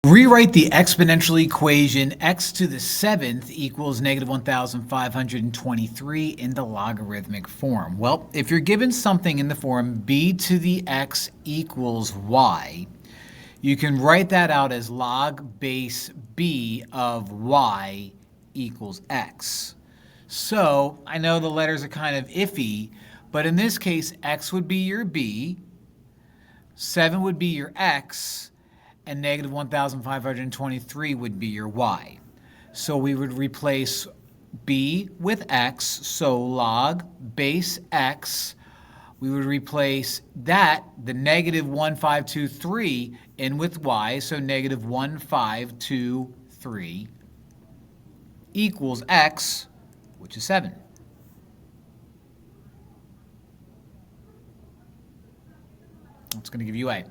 Rewrite the exponential equation x to the 7th equals negative 1,523 in the logarithmic form. Well, if you're given something in the form b to the x equals y, you can write that out as log base b of y equals x. So I know the letters are kind of iffy, but in this case, x would be your b, 7 would be your x, and negative 1,523 would be your y. So we would replace b with x, so log base x. We would replace that, the negative 1523, in with y, so negative 1523 equals x, which is 7. That's going to give you a.